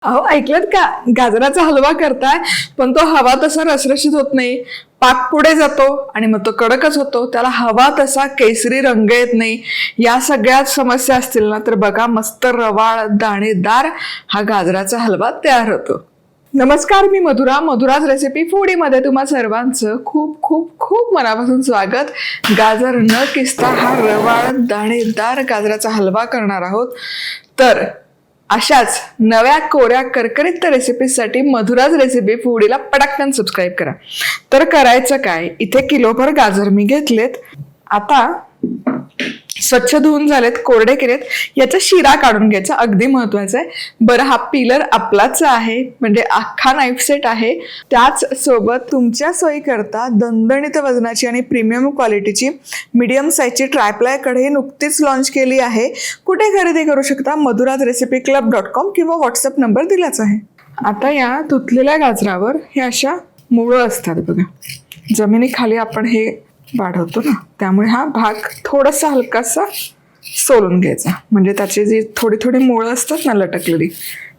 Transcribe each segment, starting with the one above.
अहो ऐकलत का? गाजराचा हलवा करताय, पण तो हवा तसा रसरशीत होत नाही. पाक पुढे जातो आणि मग तो कडकच होतो. त्याला हवा तसा केसरी रंग येत नाही. या सगळ्या समस्या असतील ना, तर बघा मस्त रवाळ दाणेदार हा गाजराचा हलवा तयार होतो. नमस्कार, मी मधुराज रेसिपी फूडी मध्ये तुम्हा सर्वांचं खूप खूप खूप मनापासून स्वागत. गाजर न किसता हा रवाळ दाणेदार गाजराचा हलवा करणार आहोत. तर अशाच नव्या कोऱ्या करकरीत रेसिपीसाठी मधुराज रेसिपी फूडीला पटाकन सबस्क्राईब करा. तर करायचं काय, इथे किलोभर गाजर मी घेतलेत. आता स्वच्छ धुवून झालेत, कोरडे केलेत. याचा शिरा काढून घ्यायचा, अगदी महत्वाचं आहे. बरं, हा पिलर आपलाच आहे, म्हणजे अख्खा नाईफ सेट आहे. त्याच सोबत तुमच्या सोयी करता दणदणीत वजनाची आणि प्रीमियम क्वालिटीची मीडियम साईजची ट्रायप्लाय कढई नुकतीच लॉन्च केली आहे. कुठे खरेदी करू शकता? madhurazrecipeclub.com किंवा व्हॉट्सअप नंबर दिलाच आहे. आता या धुतलेल्या गाजरावर हे अशा मुळं असतात बघा, जमिनीखाली आपण हे वाढवतो ना, त्यामुळे हा भाग थोडासा हलकासा सोलून घ्यायचा, म्हणजे त्याची जी थोडी थोडी मुळं असतात ना लटकलेली,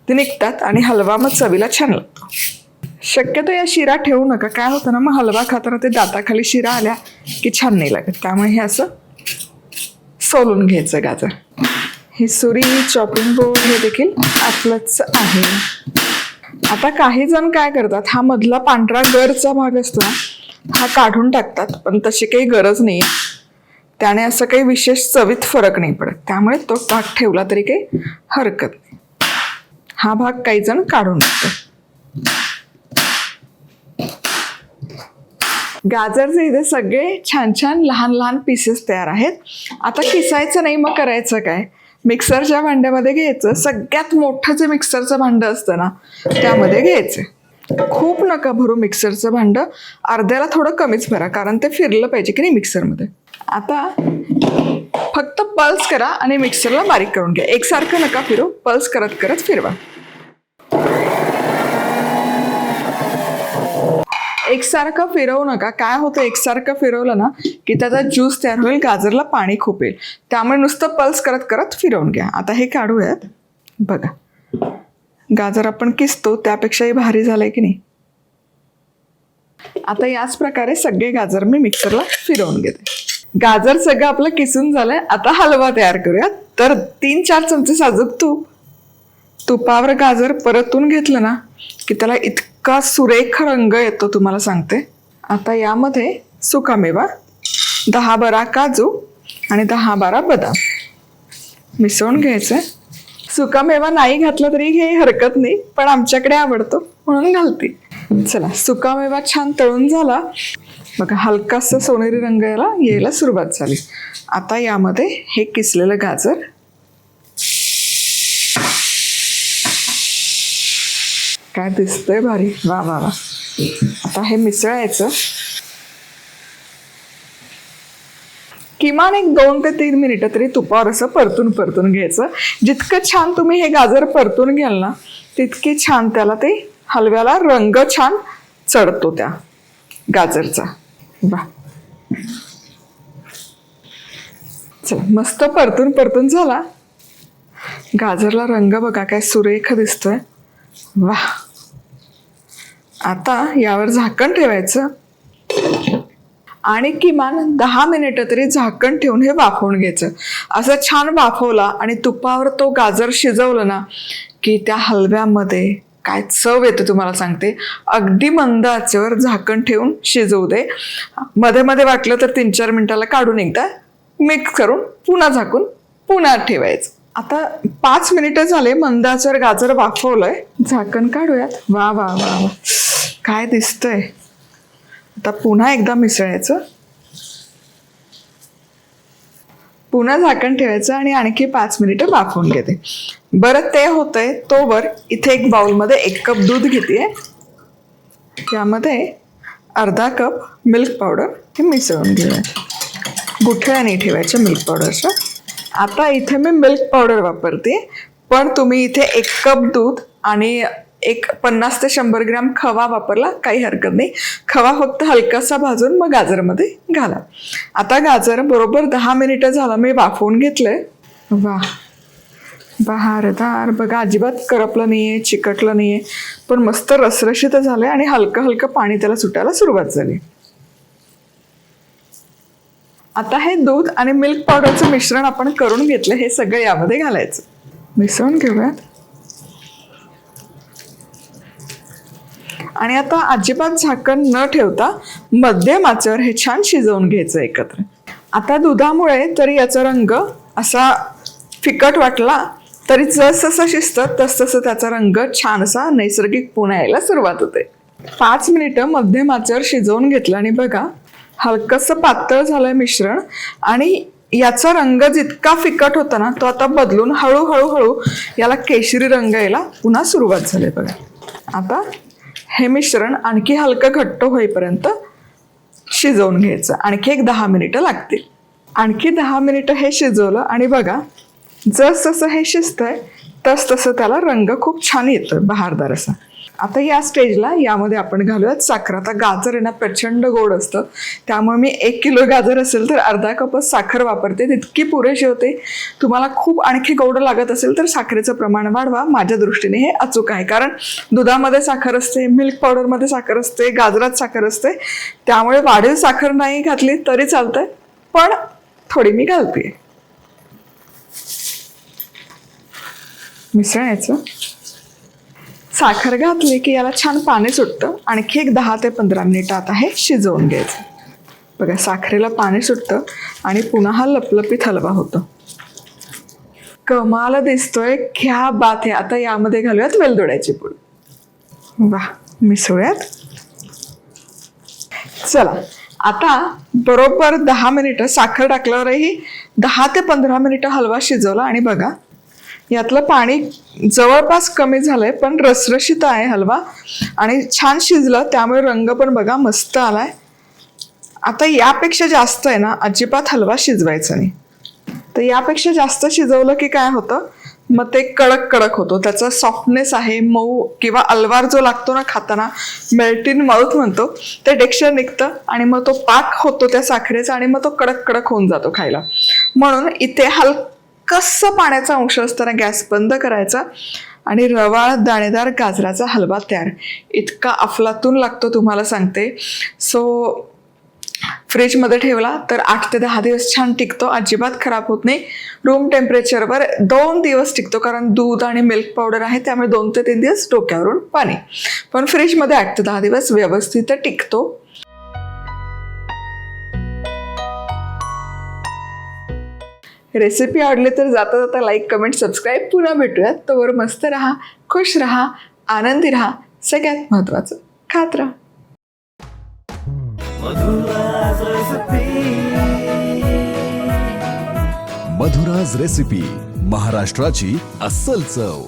ती निघतात आणि हलवा मग चवीला छान लागतो. शक्यतो या शिरा ठेवू नका, काय होतं ना, मग हलवा खाताना ते दाताखाली शिरा आल्या की छान नाही लागत. त्यामुळे हे असं सोलून घ्यायचं गाजर. ही सुरी, चॉपिंग बोर्ड हे देखील आपलंच आहे. आता काही जण काय करतात, हा मधला पांढरा गरचा भाग असतो ना, हा काढून टाकतात, पण तशी काही गरज नाही. त्याने असं काही विशेष चवीत फरक नाही पडत, त्यामुळे तो भाग ठेवला तरी काही हरकत नाही. हा भाग काही जण काढून टाकतात. गाजरचे इथे सगळे छान छान लहान लहान पीसेस तयार आहेत. आता किसायचं नाही, मग करायचं काय, मिक्सरच्या भांड्यामध्ये घ्यायचं. सगळ्यात मोठं जे मिक्सरचं भांडं असतं ना, त्यामध्ये घ्यायचं. खूप नका भरू मिक्सरचं भांडं, अर्ध्याला थोडं कमीच भरा, कारण ते फिरलं पाहिजे की नाही मिक्सरमध्ये. आता फक्त पल्स करा आणि मिक्सरला बारीक करून घ्या. एकसारखं नका फिरू, पल्स करत करत फिरवा. एकसारखं फिरवू नका. काय होतं, एकसारखं फिरवलं ना की त्याचा ज्यूस तयार होईल, गाजरला पाणी खूप येईल. त्यामुळे नुसतं पल्स करत करत फिरवून घ्या. आता हे काढूयात. बघा, गाजर आपण किसतो त्यापेक्षाही भारी झालंय की नाही. आता याच प्रकारे सगळे गाजर मी मिक्सरला फिरवून घेते. गाजर सगळं आपलं किसून झालंय. आता हलवा तयार करूयात. तर 3-4 चमचे साजूक तुपावर गाजर परतून घेतलं ना की त्याला इतका सुरेख रंग येतो, तुम्हाला सांगते. आता यामध्ये सुकामेवा, 10-12 काजू आणि 10-12 बदाम मिसळून घ्यायचे. सुकामेवा नाही घातला तरी काही हरकत नाही, पण आमच्याकडे आवडतो म्हणून घालते. चला, सुकामेवा छान तळून झाला बघा, हलकासा सोनेरी रंग यायला सुरुवात झाली. आता यामध्ये हे किसलेलं गाजर, काय दिसतंय भारी, वा वा वा. आता हे मिसळायचं. किमान एक 2 ते 3 मिनिटं तरी तुपावर असं परतून घ्यायचं. जितकं छान तुम्ही हे गाजर परतून घ्याल ना, तितके छान त्याला ते हलव्याला रंग छान चढतो त्या गाजरचा. बा, चला, मस्त परतून झाला. गाजरला रंग बघा काय सुरेख दिसतोय, वा. आता यावर झाकण ठेवायचं आणि किमान 10 मिनिटं तरी झाकण ठेवून हे वाफवून घ्यायचं. असं छान वाफवला आणि तुपावर तो गाजर शिजवलं ना की त्या हलव्यामध्ये काय चव येते तुम्हाला सांगते. अगदी मंद आचेवर झाकण ठेवून शिजवू दे. मध्ये मध्ये वाटलं तर 3-4 मिनिटाला काढून एकदा मिक्स करून पुन्हा झाकून पुन्हा ठेवायचं. आता 5 मिनिटं झाले, मंद आचेवर गाजर वाफवलंय. झाकण काढूयात. वा वा वा वा, काय दिसतंय. आता पुन्हा एकदा मिसळायचं, पुन्हा झाकण ठेवायचं आणि आणखी 5 मिनिटं वाफवून घेते. बरं, ते होतंय तोवर इथे एक बाउलमध्ये 1 कप दूध घेते. यामध्ये अर्धा कप मिल्क पावडर हे मिसळून घेऊया. गुठळ्या नाही ठेवायच्या मिल्क पावडरच्या. आता इथे मी मिल्क पावडर वापरते, पण तुम्ही इथे 1 कप दूध आणि एक 50 ते 100 ग्रॅम खवा वापरला काही हरकत नाही. खवा फक्त हलकासा भाजून मग गाजरमध्ये घाला. आता गाजर बरोबर 10 मिनिटं झालं मी वाफवून घेतलंय. वा, बहारदार बघा, अजिबात करपलं नाहीये, चिकटलं नाहीये, पण मस्त रसरशीत झालंय आणि हलकं हलकं पाणी त्याला सुटायला सुरुवात झाली. आता हे दूध आणि मिल्क पावडरचं मिश्रण आपण करून घेतलं, हे सगळं यामध्ये घालायचं. मिसळून घेऊयात. आणि आता अजिबात झाकण न ठेवता मध्यम आचेवर हे छान शिजवून घ्यायचं एकत्र. आता दुधामुळे तरी याचा रंग असा फिकट वाटला तरी जसं शिजतं तसं त्याचा रंग छान असा नैसर्गिक पुन्हा यायला सुरुवात होते. 5 मिनिटं मध्यम आचेवर शिजवून घेतलं आणि बघा हलकंसं पातळ झालंय मिश्रण. आणि याचा रंग जितका फिकट होता ना तो आता बदलून हळूहळू याला केशरी रंग यायला पुन्हा सुरुवात झाली बघा. आता हे मिश्रण आणखी हलकं घट्ट होईपर्यंत शिजवून घ्यायचं. आणखी एक 10 मिनिटं लागतील. आणखी 10 मिनिटं हे शिजवलं आणि बघा जसं हे शिजतंय तसं त्याला रंग खूप छान येतोय बहारदार असा. आता या स्टेजला यामध्ये आपण घालूयात साखर. आता गाजर आहे ना प्रचंड गोड असतं, त्यामुळे मी 1 किलो गाजर असेल तर अर्धा कपच साखर वापरते, तितकी पुरेशी होते. तुम्हाला खूप आणखी गोड लागत असेल तर साखरेचं प्रमाण वाढवा. माझ्या दृष्टीने हे अचूक आहे, कारण दुधामध्ये साखर असते, मिल्क पावडरमध्ये साखर असते, गाजरात साखर असते, त्यामुळे वाढीव साखर नाही घातली तरी चालतंय, पण थोडी मी घालते. मिसळ याचं साखर घातली की याला छान पाणी सुटतं. आणखी एक 10 ते 15 मिनिटं आता हे शिजवून घ्यायचं. बघा साखरेला पाणी सुटतं आणि पुन्हा हा लपलपीत हलवा होतो. कमाल दिसतोय, क्या बात आहे. आता यामध्ये घालूयात वेलदोड्याची पूड. वाह, मिसळूयात. चला आता बरोबर 10 मिनिटं साखर टाकल्यावरही 10 ते 15 मिनिटं हलवा शिजवला आणि बघा यातलं पाणी जवळपास कमी झालंय, पण रसरशीत आहे हलवा आणि छान शिजलं, त्यामुळे रंग पण बघा मस्त आलाय. आता यापेक्षा जास्त आहे ना अजिबात हलवा शिजवायचा नाही. तर यापेक्षा जास्त शिजवलं की काय होतं, मग ते कडक कडक होतो. त्याचा सॉफ्टनेस आहे, मऊ किंवा अलवार जो लागतो ना खाताना, मेल्ट इन माउथ म्हणतो, ते टेक्स्चर निघतं आणि मग तो पाक होतो त्या साखरेचा आणि मग तो कडक कडक होऊन जातो खायला. म्हणून इथे हलकंसं पाण्याचा अंश असताना गॅस बंद करायचा आणि रवाळ दाणेदार गाजराचा हलवा तयार. इतका अफलातून लागतो तुम्हाला सांगते. सो फ्रीजमध्ये ठेवला तर 8 ते 10 दिवस छान टिकतो, अजिबात खराब होत नाही. रूम टेम्परेचरवर 2 दिवस टिकतो, कारण दूध आणि मिल्क पावडर आहे, त्यामुळे 2 ते 3 दिवस डोक्यावरून पाणी. पण फ्रीजमध्ये 8 ते 10 दिवस व्यवस्थित टिकतो. रेसिपी आवडली तर जाता जाता लाईक, कमेंट, सबस्क्राईब पुन्हा भेटूयात. तोवर मस्त राहा, खुश राहा, आनंदी राहा, सगळ्यात महत्त्वाचं खात राहा. मधुराज रेसिपी, महाराष्ट्राची अस्सल चव.